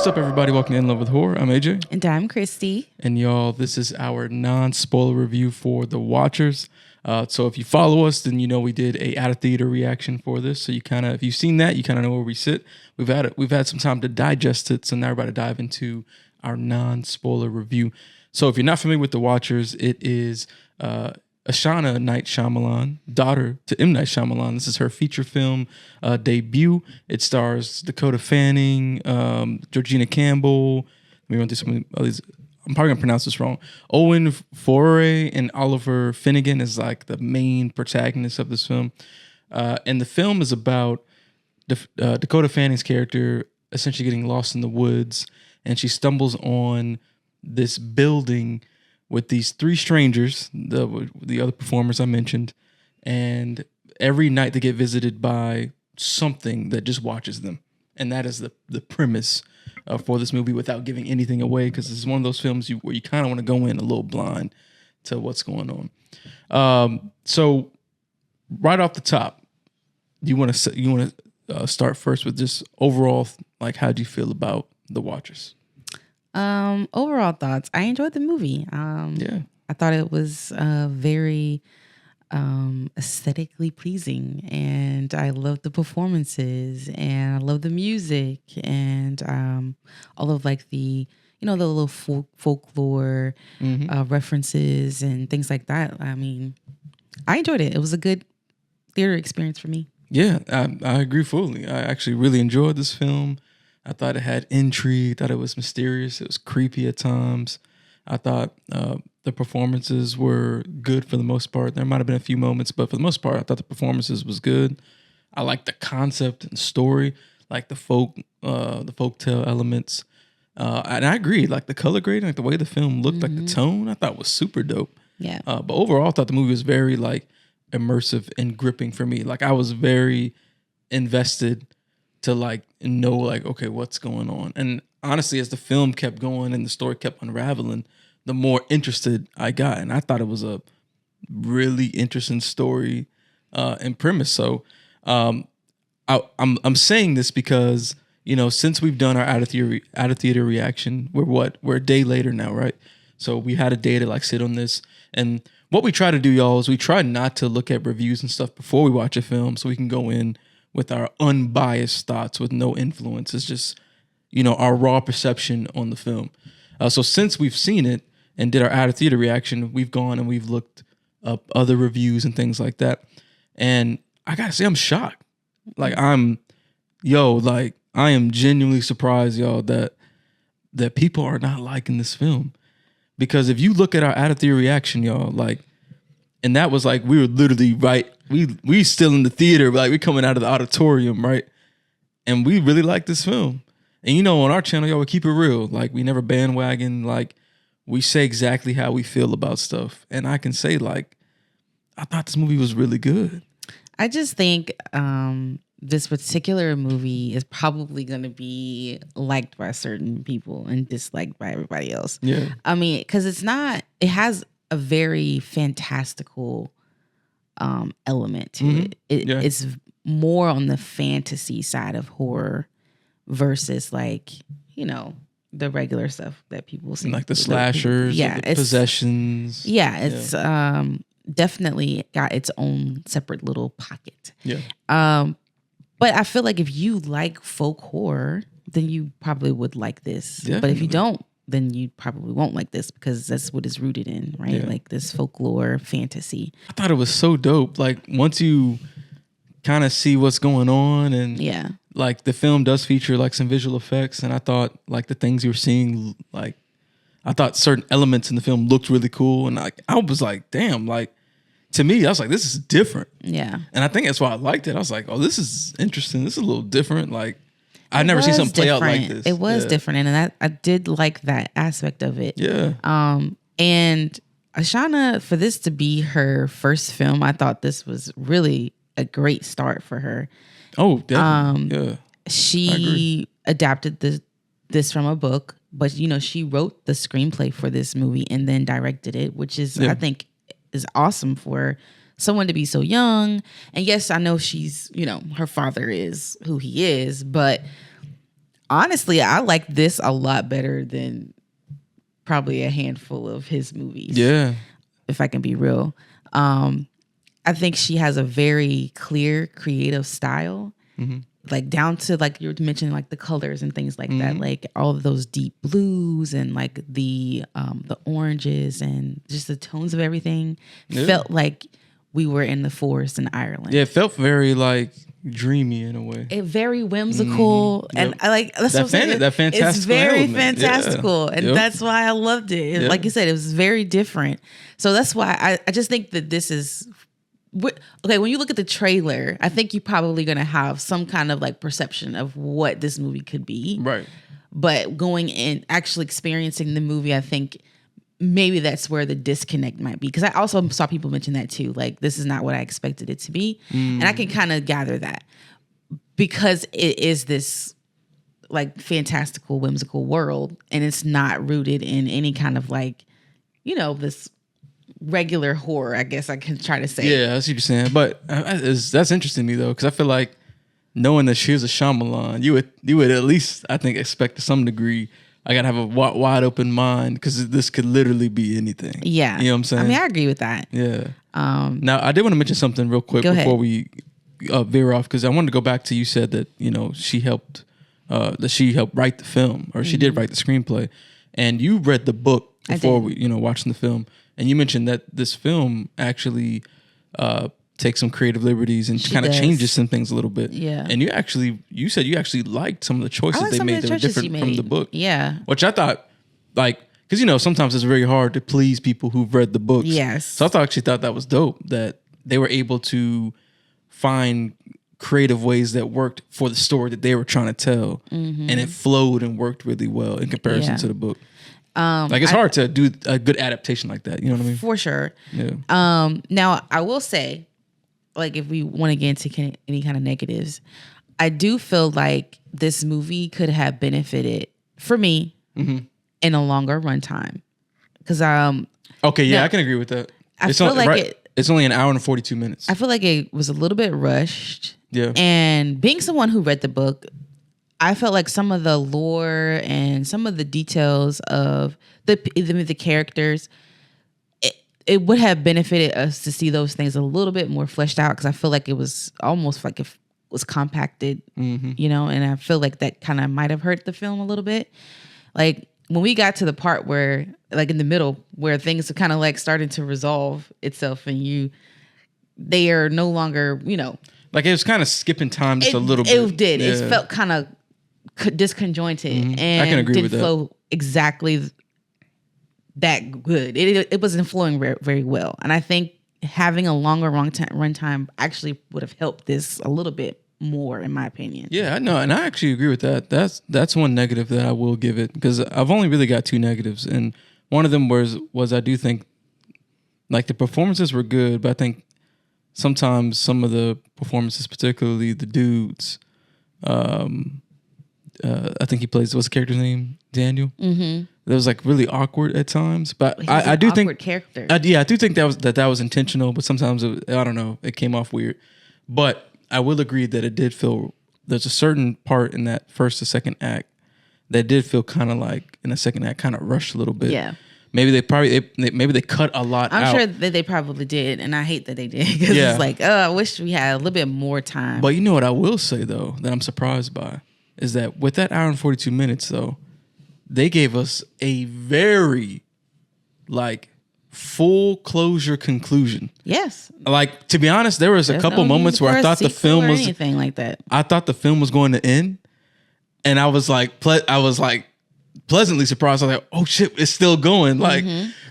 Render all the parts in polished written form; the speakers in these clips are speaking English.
What's up, everybody? Welcome to In Love with Horror. I'm AJ. And I'm Christy. And y'all, this is our non-spoiler review for The Watchers. So if you follow us, then you know we did a out-of-theater reaction for this. So you kind of, if you've seen that, you kind of know where we sit. We've had some time to digest it. So now we're about to dive into our non-spoiler review. So if you're not familiar with The Watchers, it is Ashana Night Shyamalan, daughter to M. Night Shyamalan. This is her feature film debut. It stars Dakota Fanning, Georgina Campbell. Let me run through some of these. I'm probably going to pronounce this wrong. Owen Foray and Oliver Finnegan is like the main protagonists of this film. And the film is about Dakota Fanning's character essentially getting lost in the woods. And she stumbles on this building with these three strangers, the other performers I mentioned, and every night they get visited by something that just watches them. And that is the premise for this movie without giving anything away, because it's one of those films where you kind of want to go in a little blind to what's going on. So right off the top, you want to start first with just overall, like, how do you feel about The Watchers? Overall thoughts. I enjoyed the movie. I thought it was very aesthetically pleasing, and I loved the performances, and I loved the music, and all of like the the little folklore references and things like that. I mean, I enjoyed it. It was a good theater experience for me. Yeah, I agree fully. I actually really enjoyed this film. I thought it had intrigue, thought it was mysterious, it was creepy at times. I thought the performances were good for the most part. There might have been a few moments, but for the most part, I thought the performances was good. I liked the concept and story, like the folktale elements. And I agree, like the color grading, like the way the film looked, like the tone, I thought was super dope. Yeah. But overall, I thought the movie was very like immersive and gripping for me. Like I was very invested to like know like, okay, what's going on. And honestly, as the film kept going and the story kept unraveling, the more interested I got. And I thought it was a really interesting story and premise. So I'm saying this because, since we've done our out of theater reaction, we're a day later now, right? So we had a day to like sit on this. And what we try to do, y'all, is we try not to look at reviews and stuff before we watch a film, so we can go in with our unbiased thoughts with no influence. It's just, our raw perception on the film. So since we've seen it and did our out of theater reaction, we've gone and we've looked up other reviews and things like that. And I gotta say, I'm shocked. Like I am genuinely surprised, y'all, that people are not liking this film. Because if you look at our out of theater reaction, y'all, like, and that was like, we were literally right. We still in the theater, like we're coming out of the auditorium, right? And we really like this film. And on our channel, y'all, we keep it real. Like we never bandwagon. Like we say exactly how we feel about stuff. And I can say, like, I thought this movie was really good. I just think this particular movie is probably going to be liked by certain people and disliked by everybody else. Yeah. I mean, because it has a very fantastical element to it. It's more on the fantasy side of horror versus like, the regular stuff that people see. Like the slashers, the possessions. Yeah, it's definitely got its own separate little pocket. Yeah. But I feel like if you like folk horror, then you probably would like this. Definitely. But if you don't, then you probably won't like this, because that's what it's rooted in, right? Yeah. Like this folklore fantasy. I thought it was so dope. Like once you kind of see what's going on, and like the film does feature like some visual effects, and I thought like the things you were seeing, like I thought certain elements in the film looked really cool, and like I was like, damn, like to me, I was like, this is different. Yeah. And I think that's why I liked it. I was like, oh, this is interesting. This is a little different. Like I've never seen something play out like this. It was different, and I did like that aspect of it. Yeah. And Ashana, for this to be her first film, I thought this was really a great start for her. Oh, definitely. She adapted this from a book, but she wrote the screenplay for this movie and then directed it, which is I think is awesome for someone to be so young. And yes, I know she's, her father is who he is, but honestly, I like this a lot better than probably a handful of his movies. Yeah. If I can be real. I think she has a very clear creative style. Like down to like you were mentioning like the colors and things like that, like all of those deep blues and like the oranges and just the tones of everything felt like we were in the forest in Ireland. Yeah, it felt very like dreamy in a way. It very whimsical, and I like that's what I'm saying. That fantastical. It's very element. fantastical, Yeah. and that's why I loved it. Like you said, it was very different. So that's why I just think that this is okay. When you look at the trailer, I think you're probably gonna have some kind of like perception of what this movie could be. Right. But going and actually experiencing the movie, I think maybe that's where the disconnect might be. Because I also saw people mention that too. Like, this is not what I expected it to be. And I can kind of gather that because it is this like fantastical, whimsical world. And it's not rooted in any kind of like, this regular horror, I guess I can try to say. Yeah, that's what you're saying. But that's interesting to me, though, because I feel like knowing that she's a Shyamalan, you would at least, I think, expect to some degree, I gotta have a wide open mind because this could literally be anything. Yeah. You know what I'm saying? I mean, I agree with that. Yeah. Now, I did want to mention something real quick before we veer off, because I wanted to go back to, you said that, she helped write the film, or she did write the screenplay. And you read the book before we, watching the film. And you mentioned that this film actually takes some creative liberties and kind of changes some things a little bit. Yeah. And you said you actually liked some of the choices they made that were different from the book. Yeah. Which I thought, like, because, sometimes it's very hard to please people who've read the books. Yes. So I actually thought that was dope, that they were able to find creative ways that worked for the story that they were trying to tell. And it flowed and worked really well in comparison to the book. Like, it's hard to do a good adaptation like that. You know what I mean? For sure. Yeah. Now, I will say, like, if we want to get into any kind of negatives, I do feel like this movie could have benefited, for me, in a longer runtime. Because okay, yeah, I can agree with that. It's only an hour and 42 minutes. I feel like it was a little bit rushed. Yeah. And being someone who read the book, I felt like some of the lore and some of the details of the characters, it would have benefited us to see those things a little bit more fleshed out, because I feel like it was almost like it was compacted, and I feel like that kind of might have hurt the film a little bit. Like when we got to the part where, like in the middle, where things are kind of like starting to resolve itself and they are no longer, like it was kind of skipping time just a little bit. It did. Yeah. It felt kind of disconjointed and I can agree didn't with flow exactly that good. It wasn't flowing very, very well. And I think having a longer runtime actually would have helped this a little bit more, in my opinion. Yeah, no, and I actually agree with that. That's one negative that I will give it, because I've only really got two negatives, and one of them was I do think like the performances were good, but I think sometimes some of the performances, particularly the dudes, I think he plays, what's the character's name? Daniel. Mm-hmm. That was like really awkward at times, but I do think character. I do think that was intentional, but sometimes I don't know, it came off weird. But I will agree that it did feel, there's a certain part in that first or second act that did feel kind of like in the second act kind of rushed a little bit. Yeah. Maybe they cut a lot out. I'm sure that they probably did, and I hate that they did, because it's like, I wish we had a little bit more time. But you know what I will say though, that I'm surprised by, is that with that hour and 42 minutes though, they gave us a very like full closure conclusion. Yes. Like, to be honest, there was a couple moments where I thought the film was anything like that. I thought the film was going to end, and I was like pleasantly surprised. I was like, oh shit, it's still going. Like,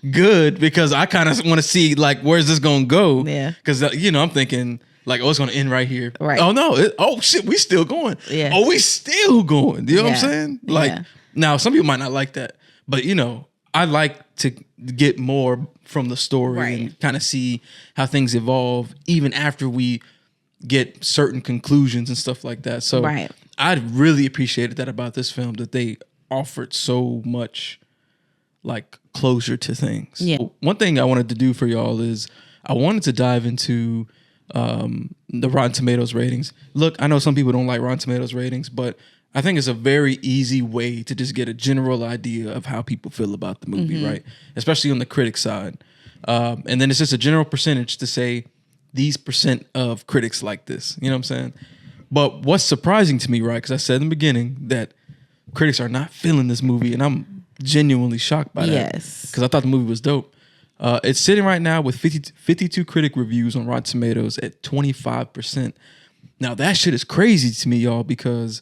good, because I kind of want to see like where's this going to go. Yeah. Because I'm thinking like, oh, it's going to end right here. Right. Oh no. Oh shit, we still going. Yeah. Oh, we still going. You know what I'm saying? Like, now some people might not like that, but I like to get more from the story and kind of see how things evolve even after we get certain conclusions and stuff like that. So I really appreciated that about this film, that they offered so much like closure to things. Yeah. One thing I wanted to do for y'all is I wanted to dive into the Rotten Tomatoes ratings. Look, I know some people don't like Rotten Tomatoes ratings, but I think it's a very easy way to just get a general idea of how people feel about the movie, right? Especially on the critic side. And then it's just a general percentage to say these percent of critics like this. You know what I'm saying? But what's surprising to me, right? Because I said in the beginning that critics are not feeling this movie, and I'm genuinely shocked by that. Yes. Because I thought the movie was dope. It's sitting right now with 52 critic reviews on Rotten Tomatoes at 25%. Now that shit is crazy to me, y'all, because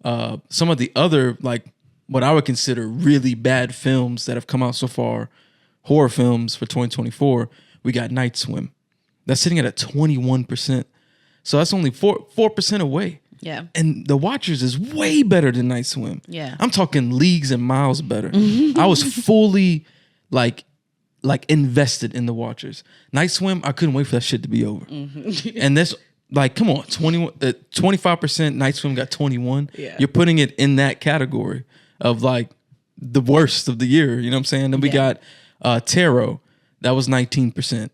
some of the other, like, what I would consider really bad films that have come out so far, horror films for 2024, we got Night Swim. That's sitting at a 21%. So that's only 4% away. Yeah. And The Watchers is way better than Night Swim. Yeah. I'm talking leagues and miles better. I was fully like invested in The Watchers. Night Swim, I couldn't wait for that shit to be over. And this, like, come on, 25%, Night Swim got 21. Yeah. You're putting it in that category of like the worst of the year. You know what I'm saying? Then we got Tarot. That was 19%.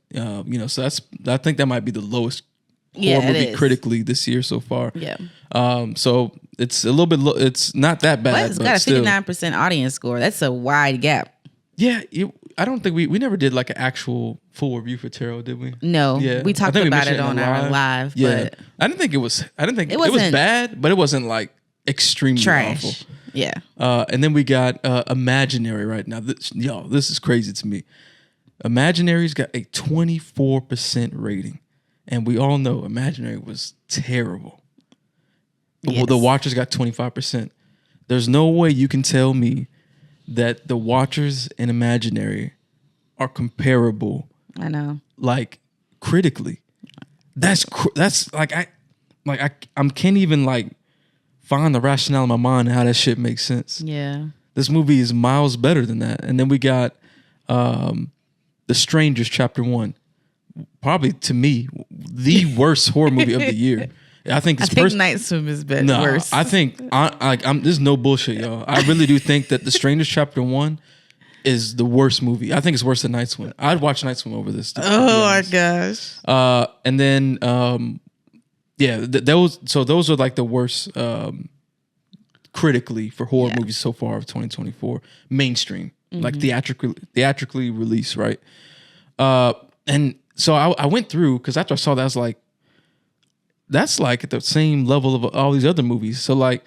So I think that might be the lowest horror movie critically this year so far. Yeah. So it's a little bit it's not that bad. But it's got a 59% audience score. That's a wide gap. Yeah, I don't think we never did like an actual full review for Tarot, did we? No, Yeah. we talked about it on our live. Yeah, But I didn't think it was bad, but it wasn't like extremely trash. awful. Yeah. And then we got Imaginary right now. This is crazy to me. Imaginary's got a 24% rating, and we all know Imaginary was terrible. Yes. The Watchers got 25%. There's no way you can tell me that The Watchers and Imaginary are comparable. I know. Like critically, that's like I can't even like find the rationale in my mind how that shit makes sense. Yeah. This movie is miles better than that. And then we got The Strangers Chapter 1. Probably to me the worst horror movie of the year. I think Night Swim is better. No, Worse. I think this is no bullshit, y'all. I really do think that The Strangers Chapter 1 is the worst movie. I think it's worse than Night Swim. I'd watch Night Swim over this. Oh my gosh. And then those are like the worst critically for horror movies so far of 2024. Mainstream, like theatrically released, right? And so I went through, because after I saw that, I was like, that's like at the same level of all these other movies. So like,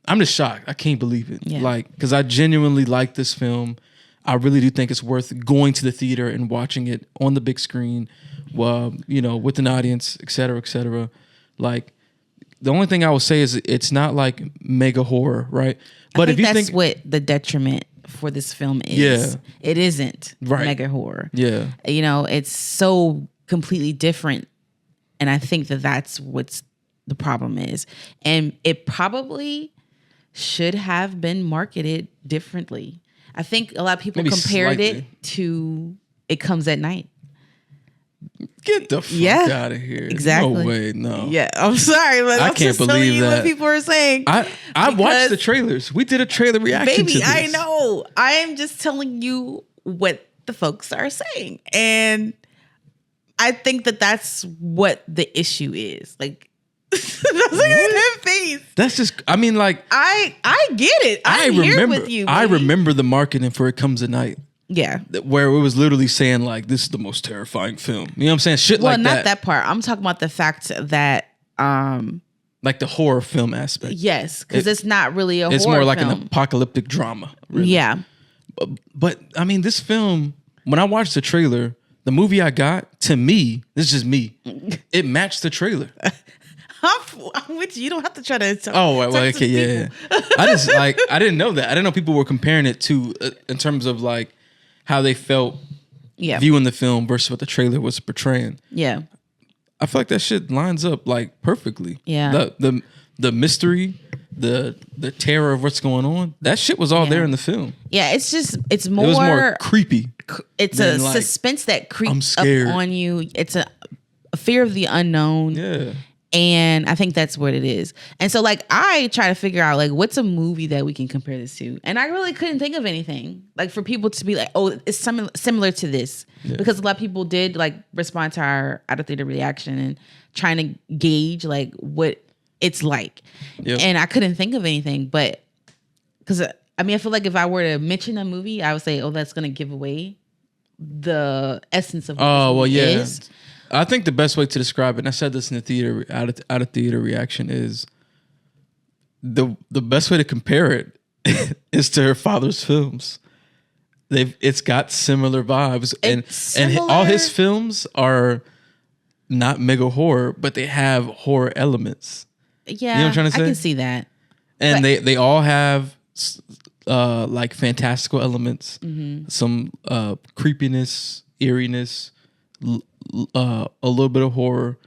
I'm just shocked. I can't believe it. Yeah. Like, because I genuinely like this film. I really do think it's worth going to the theater and watching it on the big screen, with an audience, et cetera, et cetera. Like, the only thing I will say is it's not like mega horror, right? But if you think what the detriment for this film is, it isn't mega horror. Yeah, it's so completely different. And I think that's what's the problem is. And it probably should have been marketed differently. I think a lot of people compared it to It Comes at Night. Get the fuck out of here. Exactly. No way, no. Yeah, I'm sorry, but I I'm can't just telling believe you that. what people are saying. I watched the trailers. We did a trailer reaction to Baby, this. I know. I am just telling you what the folks are saying. And I think that's what the issue is. Like, that's like that face. That's just, I mean, like, I get it. I'm here with you. I remember the marketing for It Comes at Night. Yeah. Where it was literally saying, like, this is the most terrifying film. You know what I'm saying? Shit like that. Well, not that part. I'm talking about the fact that like the horror film aspect. Yes, because it's not really a horror film. It's more like an apocalyptic drama. Really. Yeah. But I mean, this film, when I watched the trailer, the movie I got, to me, this is just me, it matched the trailer. I'm with you. You don't have to try to talk. Oh, well, okay, yeah. I just I didn't know that. I didn't know people were comparing it to in terms of like how they felt viewing the film versus what the trailer was portraying. Yeah. I feel like that shit lines up like perfectly. Yeah. The mystery, the terror of what's going on, that shit was all there in the film. Yeah, it's more. It was more creepy. It's a suspense that creeps up scared. on you. It's a fear of the unknown. Yeah. And I think that's what it is. And so like I try to figure out like what's a movie that we can compare this to. And I really couldn't think of anything. Like for people to be like, oh, it's similar to this. Yeah. Because a lot of people did like respond to our out of theater reaction and trying to gauge like what it's like. Yep. And I couldn't think of anything, but because I mean, I feel like if I were to mention a movie, I would say, oh, that's going to give away the essence of what this movie is. I think the best way to describe it, and I said this in the theater, out of theater reaction, is the best way to compare it is to her father's films. It's got similar vibes, and all his films are not mega horror, but they have horror elements. Yeah, you know what I'm trying to say? I can see that. And they all have like fantastical elements, some creepiness, eeriness, a little bit of horror,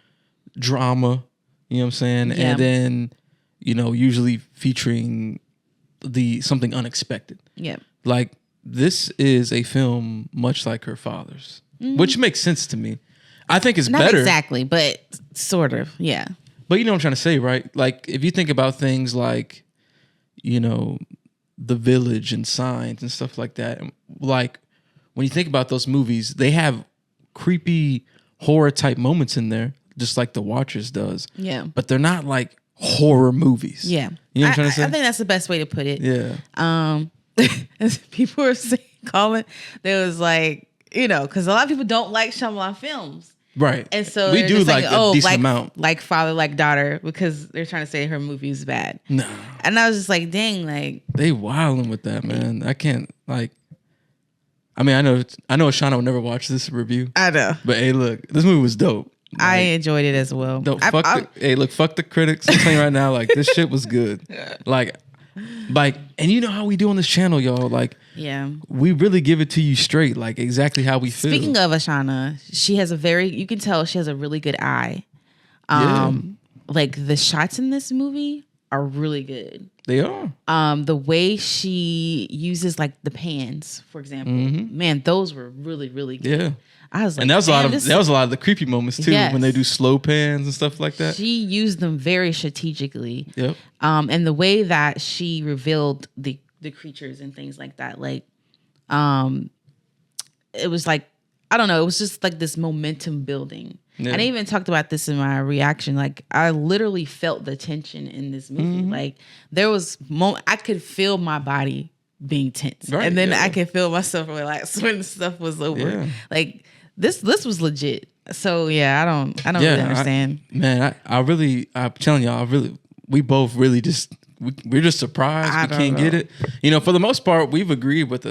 drama. You know what I'm saying? Yeah. And then usually featuring something unexpected. Yeah. Like this is a film much like her father's, which makes sense to me. I think it's Not better. exactly, but sort of. Yeah. But you know what I'm trying to say, right? Like if you think about things like, The Village and Signs and stuff like that, like when you think about those movies, they have creepy horror type moments in there, just like The Watchers does. Yeah. But they're not like horror movies. Yeah. You know what I'm trying to say? I think that's the best way to put it. Yeah. As people were calling, there was like, because a lot of people don't like Shyamalan films. Right. And so we do like a decent amount. Like father, like daughter, because they're trying to say her movie is bad. No. And I was just like, dang, like They wilding with that, man. I can't I mean, I know Shauna would never watch this review. I know. But hey, look, this movie was dope. I enjoyed it as well. Fuck the critics. I'm telling you right now, like this shit was good. Like, and you know how we do on this channel, y'all. Like, yeah, we really give it to you straight, like exactly how we feel. Speaking of Ashana, she has you can tell she has a really good eye. Like the shots in this movie are really good. They are. The way she uses like the pans, for example, man, those were really, really good. Yeah. I was like, and that was a lot of the creepy moments too, when they do slow pans and stuff like that. She used them very strategically. Yep. And the way that she revealed the creatures and things like that, like, it was like, I don't know, it was just like this momentum building. Yeah. And I even talked about this in my reaction. Like, I literally felt the tension in this movie. Like, there was I could feel my body being tense, right, and then I could feel myself relax when stuff was over. Yeah. Like this was legit. So yeah, I don't really understand. I'm telling y'all, we both really we're just surprised we can't get it. For the most part, we've agreed with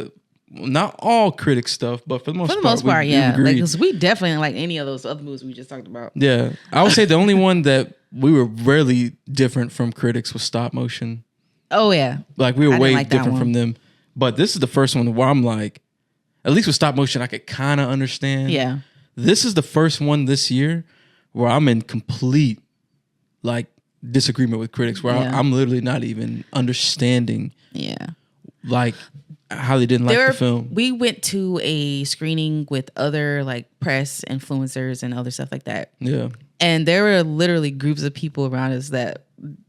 not all critic stuff, but for the most part, yeah. Like, because we definitely like any of those other movies we just talked about. Yeah, I would say the only one that we were rarely different from critics was stop motion. Oh yeah, like we were way different from them. But this is the first one where I'm like, at least with stop motion, I could kind of understand. Yeah, this is the first one this year where I'm in complete like disagreement with critics, where I'm literally not even understanding. Yeah, like how they didn't like the film. We went to a screening with other like press influencers and other stuff like that. Yeah, and there were literally groups of people around us that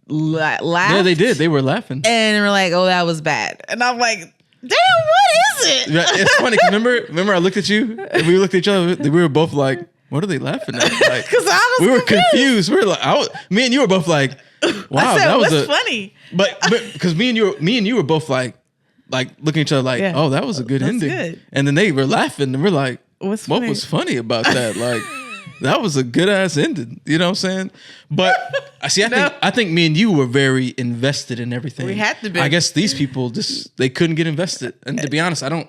laughed. Yeah, they did. They were laughing, and we're like, "Oh, that was bad." And I'm like, "Damn, what is it?" It's funny. Remember, I looked at you, and we looked at each other. We were both like, "What are they laughing at?" Like, because we were confused. We were like, me and you were both like, "Wow, that was funny." But because me and you were both like looking at each other like, "Oh, that was a good ending." Good. And then they were laughing, and we're like, "What was funny about that?" Like, that was a good ass ending. You know what I'm saying? But see, I think me and you were very invested in everything. We had to be. I guess these people they couldn't get invested. And to be honest, I'm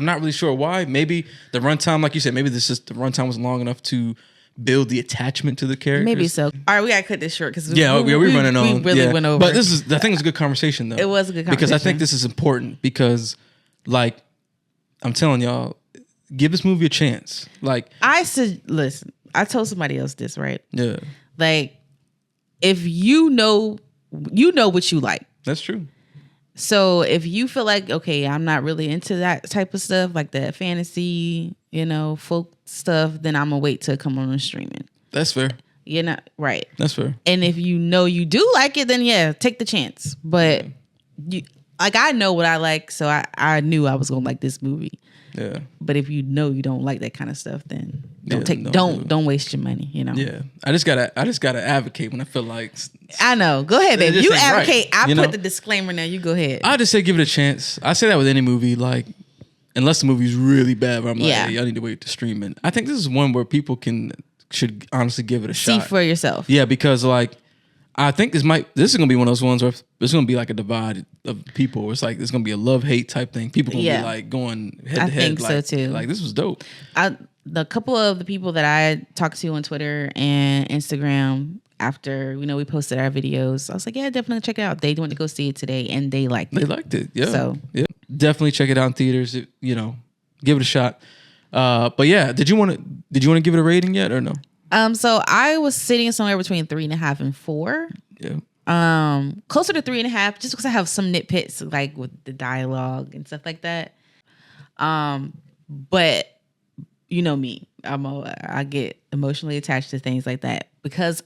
not really sure why. Maybe the runtime, like you said, maybe the runtime was long enough to build the attachment to the characters. Maybe so. All right, we gotta cut this short because we're running on. We really went over. But I think it's a good conversation though. It was a good conversation because I think this is important because, like, I'm telling y'all, give this movie a chance. Like, listen. I told somebody else this, right? Yeah. Like, if you know what you like. That's true. So if you feel like, okay, I'm not really into that type of stuff, like that fantasy, folk stuff, then I'm gonna wait till it come on streaming. That's fair. You're not right. That's fair. And if you know you do like it, then yeah, take the chance. But I know what I like, so I knew I was gonna like this movie. Yeah. But if you know you don't like that kind of stuff, then Don't waste your money. Yeah, I just gotta advocate when I feel like. I know. Go ahead, babe. You advocate. Right, I put the disclaimer now. You go ahead. I just say give it a chance. I say that with any movie, like unless the movie's really bad, but I'm like, hey, y'all need to wait to stream it. I think this is one where people should honestly give it a shot. See for yourself. Yeah, because like I think this is gonna be one of those ones where there's gonna be like a divide of people. Where it's like there's gonna be a love-hate type thing. People gonna be like going head to head. I think so too. Like this was dope. The couple of the people that I talked to on Twitter and Instagram after we posted our videos, I was like, yeah, definitely check it out. They went to go see it today and they liked it. They liked it. Yeah. So yeah, definitely check it out in theaters. Give it a shot. But yeah, did you want to give it a rating yet or no? So I was sitting somewhere between 3.5 and 4. Yeah. Closer to 3.5, just because I have some nitpicks like with the dialogue and stuff like that. But you know me, I get emotionally attached to things like that because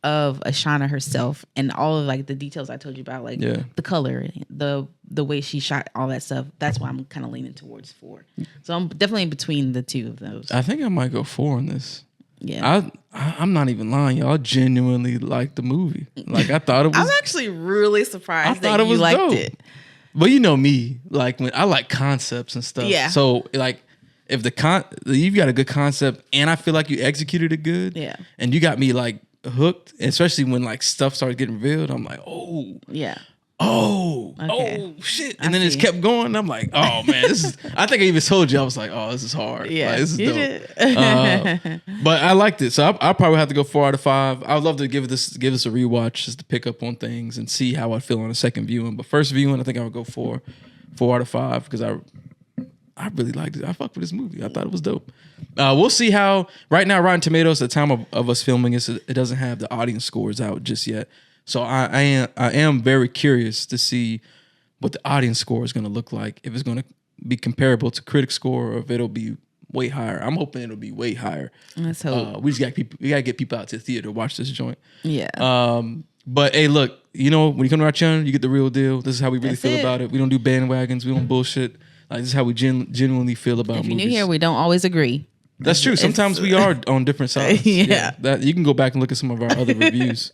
of Ashana herself and all of like the details I told you about, like the color, the way she shot, all that stuff. That's why I'm kind of leaning towards 4. So I'm definitely in between the two of those. I think I might go 4 on this. Yeah, I'm not even lying, y'all. I genuinely liked the movie. Like I thought it was. I'm actually really surprised that you liked dope. it. But you know me, like when I like concepts and stuff. Yeah. So like, if you've got a good concept and I feel like you executed it good. Yeah. And you got me like hooked, especially when like stuff started getting revealed. I'm like, oh. Yeah. Oh, okay. Oh shit! And then it just kept going. I'm like, oh man, this is. I think I even told you I was like, oh, this is hard. Yeah, like, this is dope. But I liked it, so I probably have to go 4 out of 5. I would love to give this a rewatch just to pick up on things and see how I feel on a second viewing. But first viewing, I think I would go 4 out of 5 because I really liked it. I fucked with this movie. I thought it was dope. We'll see how. Right now, Rotten Tomatoes, at the time of us filming it doesn't have the audience scores out just yet. So I am very curious to see what the audience score is going to look like. If it's going to be comparable to critic score or if it'll be way higher. I'm hoping it'll be way higher. Let's hope. We got to get people out to the theater to watch this joint. Yeah. But hey, look, when you come to our channel, you get the real deal. This is how we really feel about it. We don't do bandwagons. We don't bullshit. Like this is how we genuinely feel about movies. If you're new here, we don't always agree. That's true. Sometimes we are on different sides. Yeah. That you can go back and look at some of our other reviews.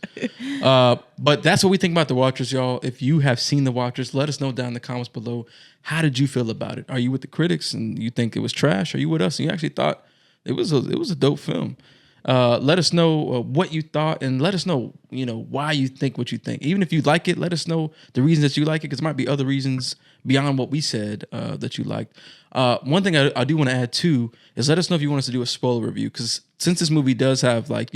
But that's what we think about The Watchers, y'all. If you have seen The Watchers, let us know down in the comments below. How did you feel about it? Are you with the critics and you think it was trash? Are you with us and you actually thought it was a dope film? Let us know what you thought and let us know, why you think what you think. Even if you like it, let us know the reasons that you like it because there might be other reasons beyond what we said that you liked. One thing I do want to add too is let us know if you want us to do a spoiler review because since this movie does have like,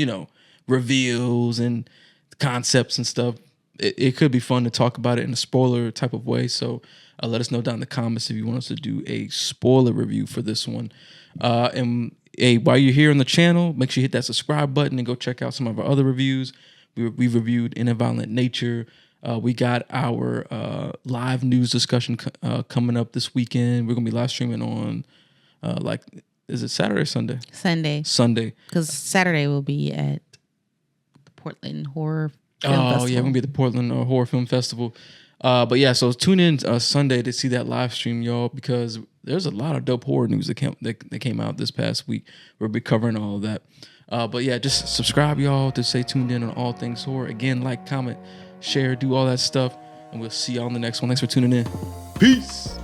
reveals and concepts and stuff, it could be fun to talk about it in a spoiler type of way. So let us know down in the comments if you want us to do a spoiler review for this one. And hey, while you're here on the channel, make sure you hit that subscribe button and go check out some of our other reviews. We've reviewed In a Violent Nature. We got our live news discussion coming up this weekend. We're going to be live streaming on, is it Saturday or Sunday? Sunday. Because Saturday will be at the Portland Horror Film Festival. Yeah, we're going to be at the Portland Horror Film Festival. But yeah, so tune in Sunday to see that live stream, y'all, because there's a lot of dope horror news that came out this past week. We'll be covering all of that. But yeah, just subscribe, y'all, to stay tuned in on all things horror. Again, like, comment, share, do all that stuff. And we'll see y'all on the next one. Thanks for tuning in. Peace.